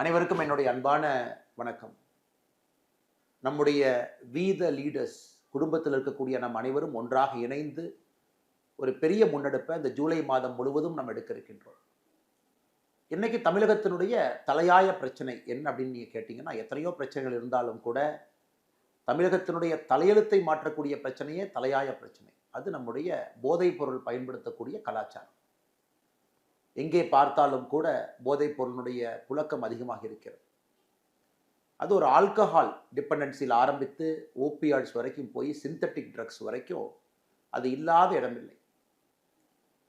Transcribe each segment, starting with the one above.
அனைவருக்கும் என்னுடைய அன்பான வணக்கம். நம்முடைய வீத லீடர்ஸ் குடும்பத்தில் இருக்கக்கூடிய நம் அனைவரும் ஒன்றாக இணைந்து ஒரு பெரிய முன்னெடுப்பை இந்த ஜூலை மாதம் முழுவதும் நம்ம எடுக்க இருக்கின்றோம். இன்னைக்கு தமிழகத்தினுடைய தலையாய பிரச்சனை என்ன அப்படின்னு நீங்க கேட்டீங்கன்னா, எத்தனையோ பிரச்சனைகள் இருந்தாலும் கூட தமிழகத்தினுடைய தலையெழுத்தை மாற்றக்கூடிய பிரச்சனையே தலையாய பிரச்சனை. அது நம்முடைய போதைப் பொருள் பயன்படுத்தக்கூடிய கலாச்சாரம். எங்கே பார்த்தாலும் கூட போதைப் பொருளினுடைய புழக்கம் அதிகமாக இருக்கிறது. அது ஒரு ஆல்கஹால் டிபெண்டன்சியில் ஆரம்பித்து ஓபியாய்ட்ஸ் வரைக்கும் போய் சிந்தட்டிக் ட்ரக்ஸ் வரைக்கும் அது இல்லாத இடமில்லை.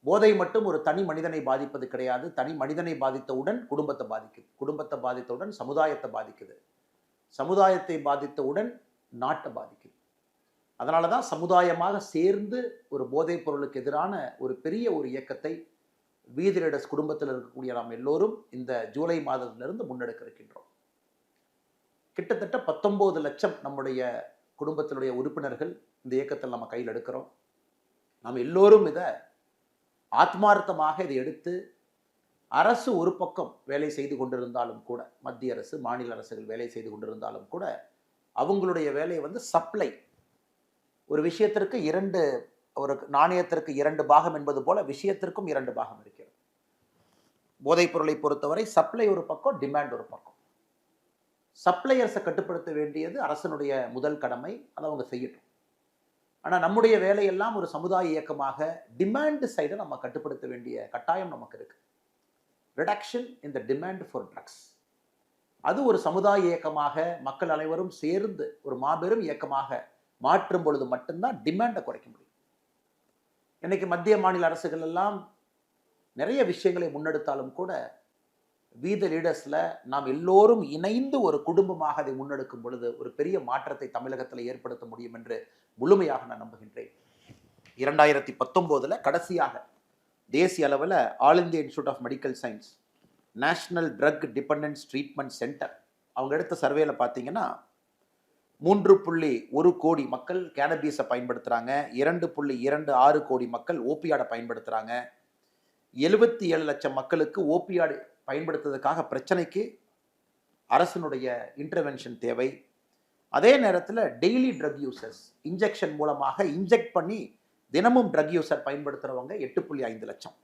போதை மட்டும் ஒரு தனி மனிதனை பாதிப்பது கிடையாது. தனி மனிதனை பாதித்தவுடன் குடும்பத்தை பாதிக்குது, குடும்பத்தை பாதித்தவுடன் சமுதாயத்தை பாதிக்குது, சமுதாயத்தை பாதித்தவுடன் நாட்டை பாதிக்குது. அதனால தான் சமுதாயமாக சேர்ந்து ஒரு போதைப் பொருளுக்கு எதிரான ஒரு பெரிய ஒரு இயக்கத்தை வீதி லீடர்ஸ் குடும்பத்தில் இருக்கக்கூடிய நாம் எல்லோரும் இந்த ஜூலை மாதத்திலிருந்து முன்னெடுக்க இருக்கின்றோம். கிட்டத்தட்ட 19 லட்சம் நம்முடைய குடும்பத்தினுடைய உறுப்பினர்கள் இந்த இயக்கத்தில் நம்ம கையில் எடுக்கிறோம். நாம் எல்லோரும் இதை ஆத்மார்த்தமாக இதை எடுத்து அரசு ஒரு பக்கம் வேலை செய்து கொண்டிருந்தாலும் கூட, மத்திய அரசு மாநில அரசுகள் வேலை செய்து கொண்டிருந்தாலும் கூட அவங்களுடைய வேலையை சப்ளை, ஒரு விஷயத்திற்கு ஒரு நாணயத்திற்கு 2 பாகம் என்பது போல விஷயத்திற்கும் 2 பாகம் இருக்கிறது. போதைப் பொருளை பொறுத்தவரை சப்ளை ஒரு பக்கம், டிமாண்ட் ஒரு பக்கம். சப்ளையர்ஸை கட்டுப்படுத்த வேண்டியது அரசனுடைய முதல் கடமை, அதை அவங்க செய்யட்டும். ஆனால் நம்முடைய வேலையெல்லாம் ஒரு சமுதாய இயக்கமாக டிமாண்ட் சைடை நம்ம கட்டுப்படுத்த வேண்டிய கட்டாயம் நமக்கு இருக்கு. Reduction in the demand for drugs, அது ஒரு சமுதாய இயக்கமாக மக்கள் அனைவரும் சேர்ந்து ஒரு மாபெரும் இயக்கமாக மாற்றும் பொழுது மட்டும்தான் டிமாண்டை குறைக்க முடியும். இன்னைக்கு மத்திய மாநில அரசுகள் எல்லாம் நிறைய விஷயங்களை முன்னெடுத்தாலும் கூட வீத லீடர்ஸ்ல நாம் எல்லோரும் இணைந்து ஒரு குடும்பமாக அதை முன்னெடுக்கும் பொழுது ஒரு பெரிய மாற்றத்தை தமிழகத்தில் ஏற்படுத்த முடியும் என்று முழுமையாக நான் நம்புகின்றேன். 2019 கடைசியாக தேசிய அளவில் all India institute of medical science national drug dependence treatment centre அவங்க எடுத்த சர்வேல பார்த்தீங்கன்னா 3.1 கோடி மக்கள் கேனபீஸை பயன்படுத்துகிறாங்க, 2.26 கோடி மக்கள் ஓபியாடை பயன்படுத்துகிறாங்க, 77 லட்சம் மக்களுக்கு ஓபியாடு பயன்படுத்துவதற்காக பிரச்சனைக்கு அரசினுடைய இன்டர்வென்ஷன் தேவை. அதே நேரத்தில் டெய்லி ட்ரக் யூசர்ஸ் இன்ஜெக்ஷன் மூலமாக இன்ஜெக்ட் பண்ணி தினமும் ட்ரக் யூசர் பயன்படுத்துகிறவங்க 8.5 லட்சம்.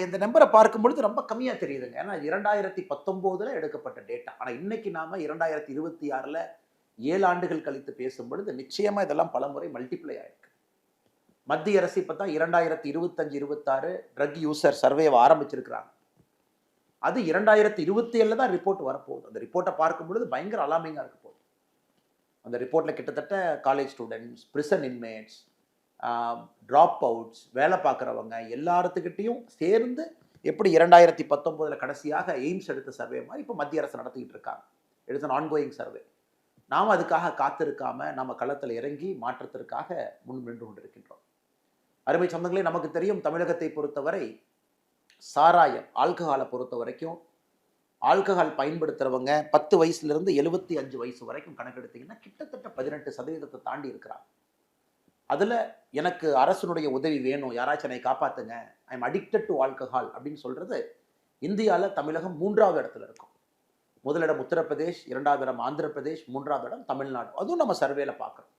இந்த நம்பரை பார்க்கும் பொழுது ரொம்ப கம்மியாக தெரியுதுங்க. ஏன்னா 2019 எடுக்கப்பட்ட டேட்டா. ஆனால் இன்னைக்கு நாம 2026 7 ஆண்டுகள் கழித்து பேசும் பொழுது நிச்சயமா இதெல்லாம் பல முறை மல்டிப்ளை ஆயிருக்கு. மத்திய அரசு இப்போ தான் 2025-26 ட்ரக் யூசர் சர்வேவை ஆரம்பிச்சிருக்கிறாங்க. அது 2027 தான் ரிப்போர்ட் வரப்போகுது. அந்த ரிப்போர்ட்டை பார்க்கும் பொழுது பயங்கர அலாமிங்காக இருக்க போகுது. அந்த ரிப்போர்ட்டில் கிட்டத்தட்ட college students, prison inmates, drop outs, வேலை பார்க்குறவங்க எல்லாத்துக்கிட்டையும் சேர்ந்து எப்படி 2019 கடைசியாக எய்ம்ஸ் எடுத்த சர்வே மாதிரி இப்போ மத்திய அரசு நடத்திக்கிட்டு இருக்காங்க. It's an ongoing survey. நாம் அதுக்காக காத்திருக்காம நம்ம களத்தில் இறங்கி மாற்றத்திற்காக முன் நின்று கொண்டிருக்கின்றோம். அருமை சொந்தங்களே, நமக்கு தெரியும் தமிழகத்தை பொறுத்தவரை சாராயம் ஆல்கஹாலை பொறுத்த வரைக்கும் ஆல்கஹால் பயன்படுத்துறவங்க 10 வயசுலேருந்து 75 வயசு வரைக்கும் கணக்கெடுத்தீங்கன்னா கிட்டத்தட்ட 18% தாண்டி இருக்கிறாங்க. அதில் எனக்கு அரசனுடைய உதவி வேணும், யாராச்சும் என்னை காப்பாற்றுங்க, I am addicted to alcohol அப்படின்னு சொல்கிறது இந்தியாவில் தமிழகம் 3வது இடத்துல இருக்கும். முதலிடம் உத்தரப்பிரதேஷ், 2வது இடம் ஆந்திர பிரதேஷ், 3வது இடம் தமிழ்நாடு. அதுவும் நம்ம சர்வேல பார்க்குறோம்.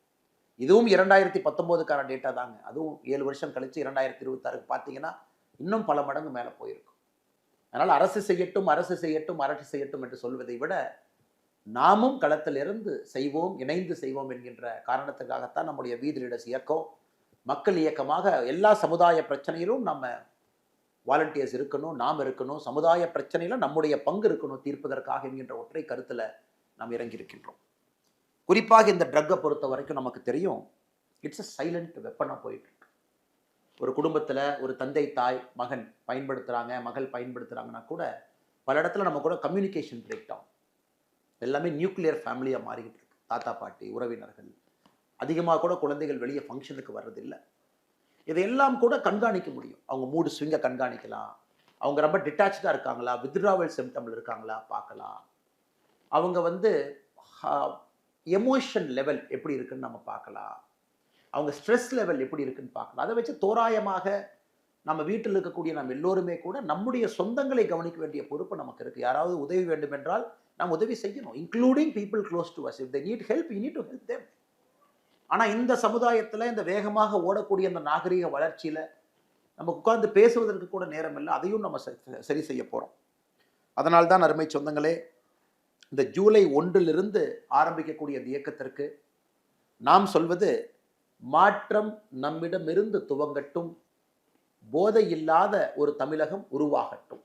இதுவும் 2019 டேட்டா தாங்க. அதுவும் 7 வருஷம் கழிச்சு 2026 பார்த்தீங்கன்னா இன்னும் பல மடங்கு மேலே போயிருக்கும். அதனால் அரசு செய்யட்டும், அரசு செய்யட்டும், அரசு செய்யட்டும் என்று சொல்வதை விட நாமும் களத்திலிருந்து செய்வோம், இணைந்து செய்வோம் என்கின்ற காரணத்துக்காகத்தான் நம்முடைய வீதி லீடர்ஸ் இயக்கம் மக்கள் இயக்கமாக எல்லா சமுதாய பிரச்சனையிலும் நம்ம வாலண்டியர்ஸ் இருக்கணும், நாம் இருக்கணும், சமுதாய பிரச்சனையில் நம்முடைய பங்கு இருக்கணும் தீர்ப்பதற்காக என்கின்ற ஒற்றை கருத்தில் நாம் இறங்கி இருக்கின்றோம். குறிப்பாக இந்த ட்ரக்கை பொறுத்த வரைக்கும் நமக்கு தெரியும், இட்ஸ் அ சைலண்ட் வெப்பனாக போயிட்டு இருக்கு. ஒரு குடும்பத்தில் ஒரு தந்தை, தாய், மகன் பயன்படுத்துகிறாங்க, மகள் பயன்படுத்துகிறாங்கன்னா கூட பல இடத்துல நம்ம கூட கம்யூனிகேஷன் பிரேக் டவுன், எல்லாமே நியூக்ளியர் ஃபேமிலியாக மாறிக்கிட்டு இருக்கு. தாத்தா பாட்டி உறவினர்கள் அதிகமாக கூட குழந்தைகள் வெளியே ஃபங்க்ஷனுக்கு வர்றதில்லை. இதையெல்லாம் கூட கண்காணிக்க முடியும். அவங்க மூடு ஸ்விங்கை கண்காணிக்கலாம், அவங்க ரொம்ப டிட்டாச்சாக இருக்காங்களா, வித்ட்ராவல் சிம்டமில் இருக்காங்களா பார்க்கலாம், அவங்க எமோஷன் லெவல் எப்படி இருக்குன்னு நம்ம பார்க்கலாம், அவங்க ஸ்ட்ரெஸ் லெவல் எப்படி இருக்குன்னு பார்க்கலாம். அதை வச்சு தோராயமாக நம்ம வீட்டில் இருக்கக்கூடிய நம்ம எல்லோருமே கூட நம்முடைய சொந்தங்களை கவனிக்க வேண்டிய பொறுப்பு நமக்கு இருக்கு. யாராவது உதவி வேண்டும் என்றால் நாம் உதவி செய்யணும். Including people close to us. If they need help you need to help them. ஆனா இந்த சமுதாயத்துல இந்த வேகமாக ஓடக்கூடிய அந்த நாகரிக வளர்ச்சியில நம்ம உட்கார்ந்து பேசுவதற்கு கூட நேரம் இல்லை. அதையும் நம்ம சரி செய்ய போறோம். அதனால்தான் அருமை சொந்தங்களே, இந்த ஜூலை 1 ஆரம்பிக்கக்கூடிய இந்த இயக்கத்திற்கு நாம் சொல்வது, மாற்றம் நம்மிடமிருந்து துவங்கட்டும், போதை இல்லாத ஒரு தமிழகம் உருவாகட்டும்.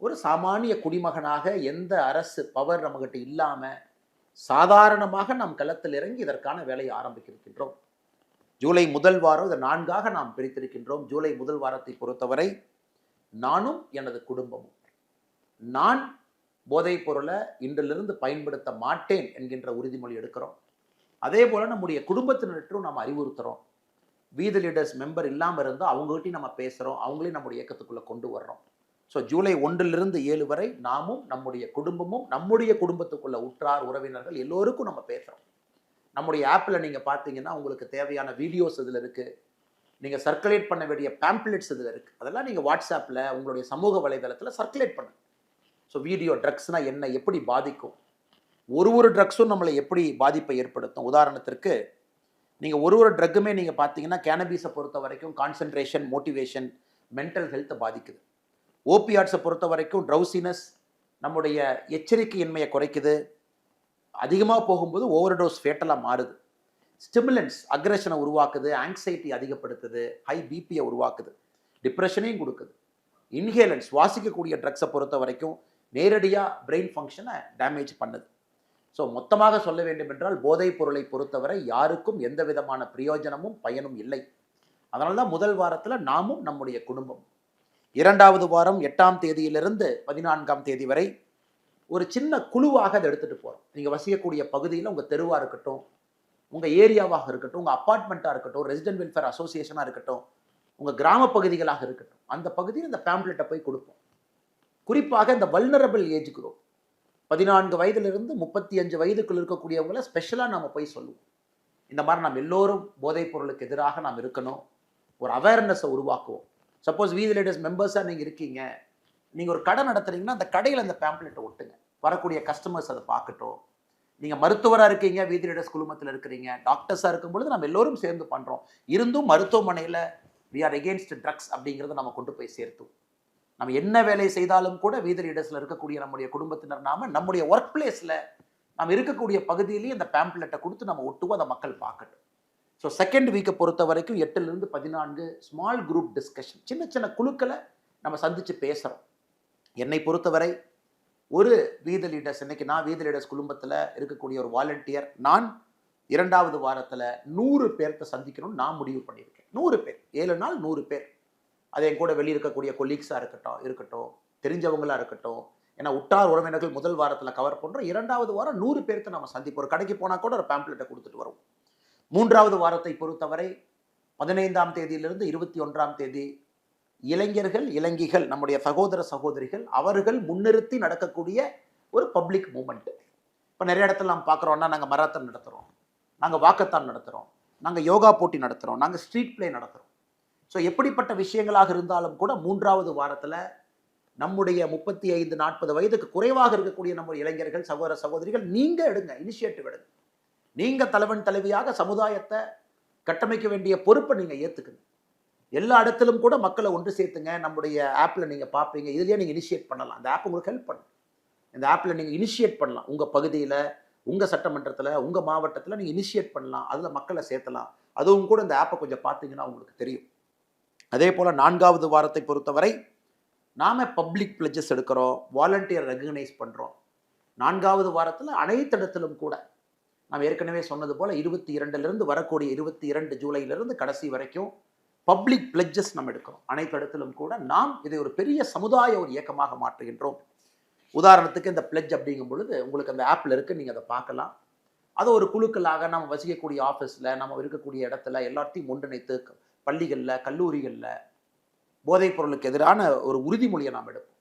ஒரு சாமானிய குடிமகனாக எந்த அரசு பவர் நம்மகிட்ட இல்லாம சாதாரணமாக நாம் களத்தில் இறங்கி இதற்கான வேலையை ஆரம்பிக்கின்றோம். ஜூலை முதல் வாரம் இதை 4ஆக நாம் பிரித்திருக்கின்றோம். ஜூலை முதல் வாரத்தை பொறுத்தவரை நானும் எனது குடும்பமும், நான் போதைப் பொருளை இன்றிலிருந்து பயன்படுத்த மாட்டேன் என்கின்ற உறுதிமொழி எடுக்கிறோம். அதே போல நம்முடைய குடும்பத்தினரும் நாம் அறிவுறுத்துறோம். வீதி லீடர்ஸ் மெம்பர் இல்லாமல் இருந்தால் அவங்ககிட்டையும் நம்ம பேசுகிறோம், அவங்களையும் நம்முடைய இயக்கத்துக்குள்ளே கொண்டு வர்றோம். ஸோ ஜூலை 1 வரை நாமும் நம்முடைய குடும்பமும் நம்முடைய குடும்பத்துக்குள்ள உற்றார் உறவினர்கள் எல்லோருக்கும் நம்ம பேசுகிறோம். நம்முடைய ஆப்பில் நீங்கள் பார்த்தீங்கன்னா உங்களுக்கு தேவையான வீடியோஸ் இதில் இருக்குது. நீங்கள் சர்க்குலேட் பண்ண வேண்டிய பேம்ப்ளெட்ஸ் இதில் இருக்குது. அதெல்லாம் நீங்கள் வாட்ஸ்அப்பில் உங்களுடைய சமூக வலைதளத்தில் சர்க்குலேட் பண்ணுங்க. ஸோ வீடியோ ட்ரக்ஸ்னால் என்ன, எப்படி பாதிக்கும், ஒரு ட்ரக்ஸும் நம்மளை எப்படி பாதிப்பை ஏற்படுத்தும். உதாரணத்திற்கு நீங்கள் ஒரு ட்ரக்குமே நீங்கள் பார்த்தீங்கன்னா கேனபீஸை பொறுத்த வரைக்கும் கான்சன்ட்ரேஷன், மோட்டிவேஷன், மென்டல் ஹெல்த்தை பாதிக்குது. ஓபியாட்ஸை பொறுத்த வரைக்கும் ட்ரௌசினஸ், நம்முடைய எச்சரிக்கையின்மையை குறைக்குது. அதிகமாக போகும்போது ஓவர் டோஸ் ஃபேட்டலாக மாறுது. ஸ்டிமுலன்ஸ் அக்ரெஷனை உருவாக்குது, ஆங்ஸைட்டி அதிகப்படுத்துது, ஹை பிபியை உருவாக்குது, டிப்ரெஷனையும் கொடுக்குது. இன்ஹேலன்ஸ் சுவாசிக்கக்கூடிய ட்ரக்ஸை பொறுத்த வரைக்கும் நேரடியாக பிரெயின் ஃபங்க்ஷனை டேமேஜ் பண்ணுது. ஸோ மொத்தமாக சொல்ல வேண்டும் என்றால் போதைப் பொருளை பொறுத்தவரை யாருக்கும் எந்த விதமான பிரயோஜனமும் பயனும் இல்லை. அதனால தான் முதல் வாரத்தில் நாமும் நம்முடைய குடும்பம், 2வது வாரம் 8ஆம் தேதியிலிருந்து 14ஆம் தேதி வரை ஒரு சின்ன குழுவாக அதை எடுத்துகிட்டு போகிறோம். நீங்கள் வசிக்கக்கூடிய பகுதியில் உங்கள் தெருவாக இருக்கட்டும், உங்கள் ஏரியாவாக இருக்கட்டும், உங்கள் அப்பார்ட்மெண்ட்டாக இருக்கட்டும், ரெசிடென்ட் வெல்ஃபேர் அசோசியேஷனாக இருக்கட்டும், உங்கள் கிராம பகுதிகளாக இருக்கட்டும், அந்த பகுதியில் இந்த பேம்ப்ளெட்டை போய் கொடுப்போம். குறிப்பாக இந்த வல்னரபிள் ஏஜ் குரூப் 14 வயதிலிருந்து 35 வயதுக்குள் இருக்கக்கூடியவங்களை ஸ்பெஷலாக நம்ம போய் சொல்லுவோம். இந்த மாதிரி நாம் எல்லோரும் போதைப் பொருளுக்கு எதிராக நாம் இருக்கணும், ஒரு அவேர்னஸை உருவாக்குவோம். சப்போஸ் வீதி லீடர்ஸ் மெம்பர்ஸாக நீங்கள் இருக்கீங்க, நீங்கள் ஒரு கடை நடத்துறீங்கன்னா அந்த கடையில் அந்த பேம்ப்ளெட்டை ஒட்டுங்க, வரக்கூடிய கஸ்டமர்ஸ் அதை பார்க்கட்டும். நீங்கள் மருத்துவராக இருக்கீங்க, வீதி லீடர்ஸ் குழுமத்தில் இருக்கிறீங்க, டாக்டர்ஸாக இருக்கும்பொழுது நம்ம எல்லோரும் சேர்ந்து பண்ணுறோம். இருந்தும் மருத்துவமனையில் வி ஆர் எகெயின்ஸ்ட் ட்ரக்ஸ் அப்படிங்கிறத நம்ம கொண்டு போய் சேர்த்தோம். நம்ம என்ன வேலை செய்தாலும் கூட வீதி லீடர்ஸில் இருக்கக்கூடிய நம்முடைய குடும்பத்தினர் நாம நம்முடைய ஒர்க் பிளேஸில் நம்ம இருக்கக்கூடிய பகுதியிலேயே அந்த பேம்ப்ளெட்டை கொடுத்து நம்ம ஒட்டுவோம், அதை மக்கள் பார்க்கட்டும். ஸோ செகண்ட் வீக்கை பொறுத்த வரைக்கும் 8லிருந்து 14 ஸ்மால் குரூப் டிஸ்கஷன், சின்ன சின்ன குழுக்களை நம்ம சந்தித்து பேசுகிறோம். என்னை பொறுத்தவரை ஒரு வீதி லீடர்ஸ், இன்னைக்கு நான் வீதி லீடர்ஸ் குடும்பத்தில் இருக்கக்கூடிய ஒரு வாலண்டியர், நான் 2வது வாரத்தில் 100 பேர்த்த சந்திக்கணும்னு நான் முடிவு பண்ணியிருக்கேன். 100 பேர், 7 நாள் 100 பேர். அது என் கூட வெளியே இருக்கக்கூடிய கொலீக்ஸாக இருக்கட்டும், தெரிஞ்சவங்களாக இருக்கட்டும். ஏன்னா உற்றார் உறவினர்கள் முதல் வாரத்தில் கவர் பண்ணுறோம். 2வது வாரம் 100 பேர்த்த நம்ம சந்திப்போம். ஒரு கடைக்கு போனால் கூட ஒரு பேம்ப்ளெட்டை கொடுத்துட்டு வரும். 3வது வாரத்தை பொறுத்தவரை 15ஆம் தேதியிலிருந்து 21ஆம் தேதி இளைஞர்கள், இளைஞிகள், நம்முடைய சகோதர சகோதரிகள், அவர்கள் முன்னிறுத்தி நடக்கக்கூடிய ஒரு பப்ளிக் மூமெண்ட். இப்போ நிறைய இடத்துல நம்ம பார்க்குறோம்னா, நாங்கள் மராத்தான் நடத்துகிறோம், நாங்கள் வாக்கத்தான் நடத்துகிறோம், நாங்கள் யோகா போட்டி நடத்துகிறோம், நாங்கள் ஸ்ட்ரீட் பிளே நடத்துகிறோம். ஸோ எப்படிப்பட்ட விஷயங்களாக இருந்தாலும் கூட 3வது வாரத்தில் நம்முடைய 35-40 வயதுக்கு குறைவாக இருக்கக்கூடிய நம்ம இளைஞர்கள், சகோதர சகோதரிகள், நீங்கள் எடுங்க, இனிஷியேட்டிவ் எடுங்க. நீங்கள் தலைவன் தலைவியாக சமுதாயத்தை கட்டமைக்க வேண்டிய பொறுப்பை நீங்கள் ஏற்றுக்குங்க. எல்லா இடத்திலும் கூட மக்களை ஒன்று சேர்த்துங்க. நம்முடைய ஆப்பில் நீங்கள் பார்ப்பீங்க, இதுலேயே நீங்கள் இனிஷியேட் பண்ணலாம். அந்த ஆப் உங்களுக்கு ஹெல்ப் பண்ணும். இந்த ஆப்பில் நீங்கள் இனிஷியேட் பண்ணலாம். உங்கள் பகுதியில், உங்கள் சட்டமன்றத்தில், உங்கள் மாவட்டத்தில் நீங்கள் இனிஷியேட் பண்ணலாம். அதில் மக்களை சேர்த்தலாம். அதுவும் கூட இந்த ஆப்பை கொஞ்சம் பார்த்தீங்கன்னா உங்களுக்கு தெரியும். அதே போல் 4வது வாரத்தை பொறுத்தவரை நாம் பப்ளிக் பிளட்ஜஸ் எடுக்கிறோம், வாலண்டியர் ரெகக்னைஸ் பண்ணுறோம். 4வது வாரத்தில் அனைத்து இடத்திலும் கூட நாம் ஏற்கனவே சொன்னது போல் 22லிருந்து வரக்கூடிய 22 ஜூலையிலிருந்து கடைசி வரைக்கும் பப்ளிக் பிளட்ஜஸ் நம்ம எடுக்கிறோம். அனைத்து இடத்திலும் கூட நாம் இதை ஒரு பெரிய சமுதாய ஒரு இயக்கமாக மாற்றுகின்றோம். உதாரணத்துக்கு இந்த பிளட்ஜ் அப்படிங்கும் பொழுது உங்களுக்கு அந்த ஆப்பில் இருக்குது, நீங்கள் அதை பார்க்கலாம். அதை ஒரு குழுக்களாக நம்ம வசிக்கக்கூடிய ஆஃபீஸில், நம்ம இருக்கக்கூடிய இடத்துல எல்லாத்தையும் ஒன்றிணைத்து பள்ளிகளில், கல்லூரிகளில் போதைப் பொருளுக்கு எதிரான ஒரு உறுதிமொழியை நாம் எடுப்போம்.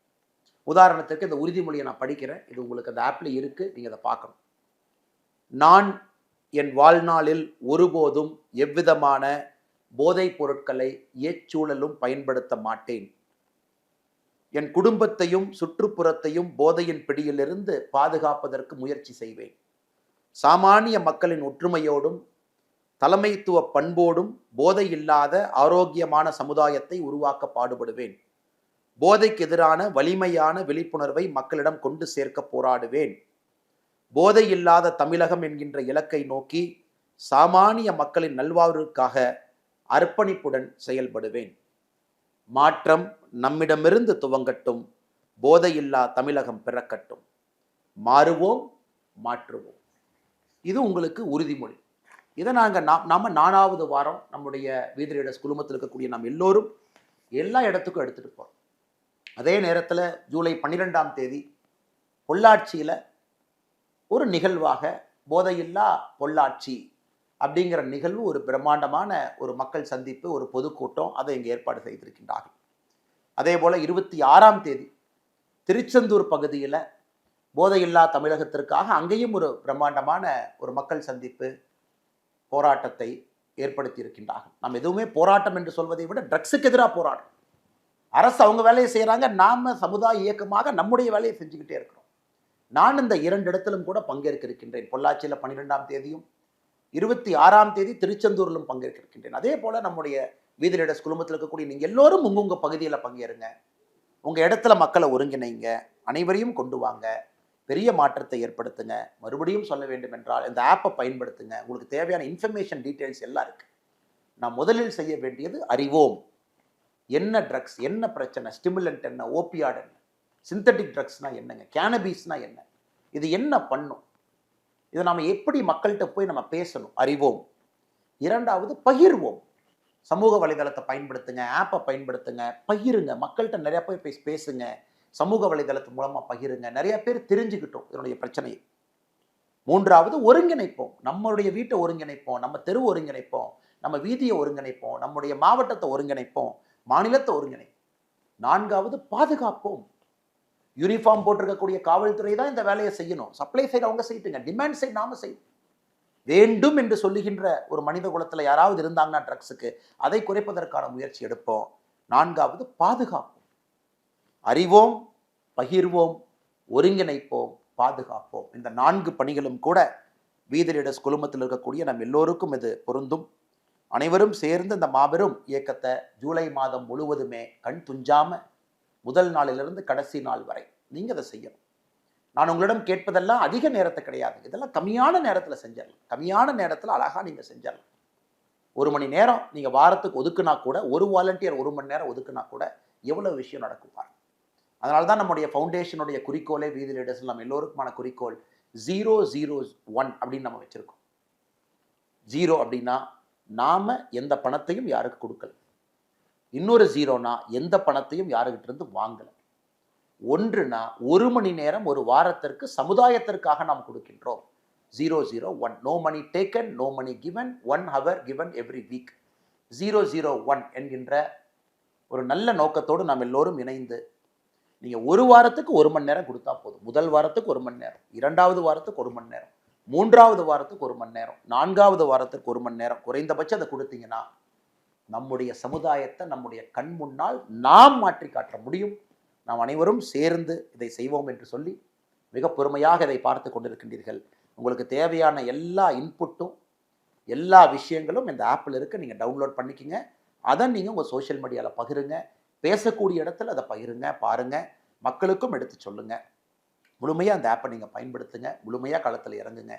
உதாரணத்துக்கு இந்த உறுதிமொழியை நான் படிக்கிறேன், இது உங்களுக்கு அந்த ஆப்பில் இருக்குது, நீங்கள் அதை பார்க்கணும். நான் என் வாழ்நாளில் ஒருபோதும் எவ்விதமான போதைப் பொருட்களை ஏச்சூழலும் பயன்படுத்த மாட்டேன். என் குடும்பத்தையும் சுற்றுப்புறத்தையும் போதையின் பிடியிலிருந்து பாதுகாப்பதற்கு முயற்சி செய்வேன். சாமானிய மக்களின் ஒற்றுமையோடும் தலைமைத்துவ பண்போடும் போதை இல்லாத ஆரோக்கியமான சமுதாயத்தை உருவாக்க பாடுபடுவேன். போதைக்கு எதிரான வலிமையான விழிப்புணர்வை மக்களிடம் கொண்டு சேர்க்க போராடுவேன். போதை இல்லாத தமிழகம் என்கின்ற இலக்கை நோக்கி சாமானிய மக்களின் நல்வாழ்வுக்காக அர்ப்பணிப்புடன் செயல்படுவேன். மாற்றம் நம்மிடமிருந்து துவங்கட்டும். போதையில்லா தமிழகம் பிறக்கட்டும். மாறுவோம், மாற்றுவோம். இது உங்களுக்கு உறுதிமொழி. இதை நாம 4வது வாரம் நம்முடைய வீதி ரீடர்ஸ் குழுமத்தில் இருக்கக்கூடிய நாம் எல்லோரும் எல்லா இடத்துக்கும் எடுத்துட்டு போறோம். அதே நேரத்தில் ஜூலை 12ஆம் தேதி பொள்ளாச்சியில் ஒரு நிகழ்வாக போதையில்லா பொள்ளாச்சி அப்படிங்கிற நிகழ்வு, ஒரு பிரம்மாண்டமான ஒரு மக்கள் சந்திப்பு, ஒரு பொதுக்கூட்டம், அதை இங்கே ஏற்பாடு செய்திருக்கின்றார்கள். அதே போல் 26ஆம் தேதி திருச்செந்தூர் பகுதியில் போதையில்லா தமிழகத்திற்காக அங்கேயும் ஒரு பிரம்மாண்டமான ஒரு மக்கள் சந்திப்பு போராட்டத்தை ஏற்படுத்தி இருக்கின்றார்கள். நாம் எதுவுமே போராட்டம் என்று சொல்வதை விட ட்ரக்ஸுக்கு எதிராக போராட்டம். அரசு அவங்க வேலையை செய்கிறாங்க, நாம சமுதாய இயக்கமாக நம்முடைய வேலையை செஞ்சுக்கிட்டே இருக்கிறோம். நான் இந்த 2 இடத்திலும் கூட பங்கேற்க இருக்கின்றேன். பொள்ளாச்சியில் 12ஆம் தேதியும் 26ஆம் தேதி திருச்செந்தூரிலும் பங்கேற்க இருக்கின்றேன். அதே போல நம்முடைய வீதி ரீடர்ஸ் குழுமத்தில் இருக்கக்கூடிய நீங்கள் எல்லோரும் உங்க பகுதியில் பங்கேறுங்க. உங்க இடத்துல மக்களை ஒருங்கிணைங்க, அனைவரையும் கொண்டு வாங்க, பெரிய மாற்றத்தை ஏற்படுத்துங்க. மறுபடியும் சொல்ல வேண்டும் என்றால் இந்த ஆப்பை பயன்படுத்துங்க. உங்களுக்கு தேவையான இன்ஃபர்மேஷன் டீட்டெயில்ஸ் எல்லாம் இருக்கு. நான் முதலில் செய்ய வேண்டியது அறிவோம். என்ன ட்ரக்ஸ், என்ன பிரச்சனை, ஸ்டிமுலண்ட் என்ன, ஓபியாட் என்ன, சிந்தட்டிக் ட்ரக்ஸ்னா என்னங்க, கேனபீஸ்னா என்ன, இது என்ன பண்ணும், இதை நாம் எப்படி மக்கள்கிட்ட போய் நம்ம பேசணும், அறிவோம். 2வது பகிர்வோம். சமூக வலைதளத்தை பயன்படுத்துங்க, ஆப்பை பயன்படுத்துங்க, பகிருங்க, மக்கள்கிட்ட நிறைய போய் பேசுங்க. சமூக வலைதளத்து மூலமாக பகிருங்க, நிறைய பேர் தெரிஞ்சுக்கிட்டோம் இதனுடைய பிரச்சனையை. 3வது ஒருங்கிணைப்போம். நம்மளுடைய வீட்டை ஒருங்கிணைப்போம், நம்ம தெரு ஒருங்கிணைப்போம், நம்ம வீதியை ஒருங்கிணைப்போம், நம்முடைய மாவட்டத்தை ஒருங்கிணைப்போம், மாநிலத்தை ஒருங்கிணைப்போம். 4வது பாதுகாப்போம். யூனிஃபார்ம் போட்டிருக்கக்கூடிய காவல்துறை தான் இந்த வேலையை செய்யணும். சப்ளை சைடு அவங்க செய்யுங்க, டிமாண்ட் சைடு நாம செய்யணும். வேண்டும் என்று சொல்லுகின்ற ஒரு மனித குலத்தில் யாராவது இருந்தாங்கன்னா ட்ரக்ஸுக்கு, அதை குறைப்பதற்கான முயற்சி எடுப்போம். 4வது பாதுகாப்போம். அறிவோம், பகிர்வோம், ஒருங்கிணைப்போம், பாதுகாப்போம். இந்த 4 பணிகளும் கூட வீதி ரீடர்ஸ் குழுமத்தில் இருக்கக்கூடிய நம் எல்லோருக்கும் இது பொருந்தும். அனைவரும் சேர்ந்து இந்த மாபெரும் இயக்கத்தை ஜூலை மாதம் முழுவதுமே கண் துஞ்சாம முதல் நாளிலிருந்து கடைசி நாள் வரை நீங்க அதை செய்யணும். நான் உங்களிடம் கேட்பதெல்லாம் அதிக நேரத்தை கிடையாது, இதெல்லாம் கம்மியான நேரத்தில் செஞ்சிடலாம். கம்மியான நேரத்தில் அழகா நீங்க செஞ்சிடலாம். 1 மணி நேரம் நீங்க வாரத்துக்கு ஒதுக்குனா கூட, ஒரு வாலண்டியர் 1 மணி நேரம் ஒதுக்குனா கூட எவ்வளவு விஷயம் நடக்கும் பாருங்க. அதனால தான் நம்முடைய ஃபவுண்டேஷனுடைய குறிக்கோளே, வீதி ரீடர்ஸ் நம்ம எல்லோருக்குமான குறிக்கோள் 001 அப்படின்னு நம்ம வச்சிருக்கோம். 0 அப்படின்னா நாம எந்த பணத்தையும் யாருக்கு கொடுக்கல. இன்னொரு 0னா எந்த பணத்தையும் யாருக்கிட்ட இருந்து வாங்கல. 1னா 1 மணி நேரம் ஒரு வாரத்திற்கு சமுதாயத்திற்காக நாம் கொடுக்கின்றோம். 001. No money taken, no money given, 1 hour given every week. 001 என்கின்ற ஒரு நல்ல நோக்கத்தோடு நாம் எல்லோரும் இணைந்து, நீங்க ஒரு வாரத்துக்கு 1 மணி நேரம் கொடுத்தா போதும். முதல் வாரத்துக்கு 1 மணி நேரம், 2வது வாரத்துக்கு 1 மணி நேரம், 3வது வாரத்துக்கு 1 மணி நேரம், 4வது வாரத்துக்கு 1 மணி நேரம், குறைந்தபட்சம் அதை கொடுத்தீங்கன்னா நம்முடைய சமுதாயத்தை நம்முடைய கண் முன்னால் நாம் மாற்றி காட்ட முடியும். நாம் அனைவரும் சேர்ந்து இதை செய்வோம் என்று சொல்லி மிக பொறுமையாக இதை பார்த்து கொண்டிருக்கின்றீர்கள். உங்களுக்கு தேவையான எல்லா இன்புட்டும் எல்லா விஷயங்களும் இந்த ஆப்பில் இருக்கு. நீங்கள் டவுன்லோட் பண்ணிக்கிங்க. அதை நீங்கள் உங்கள் சோஷியல் மீடியாவில் பகிருங்க. பேசக்கூடிய இடத்துல அதை பகிருங்க, பாருங்க, மக்களுக்கும் எடுத்து சொல்லுங்க. முழுமையாக அந்த ஆப்பை நீங்கள் பயன்படுத்துங்க. முழுமையாக களத்தில் இறங்குங்க.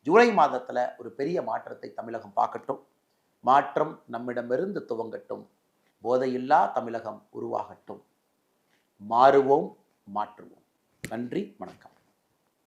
ஜூலை மாதத்தில் ஒரு பெரிய மாற்றத்தை தமிழகம் பார்க்கட்டும். மாற்றம் நம்மிடமிருந்து துவங்கட்டும். போதையில்லா தமிழகம் உருவாகட்டும். மாறுவோம், மாற்றுவோம். நன்றி, வணக்கம்.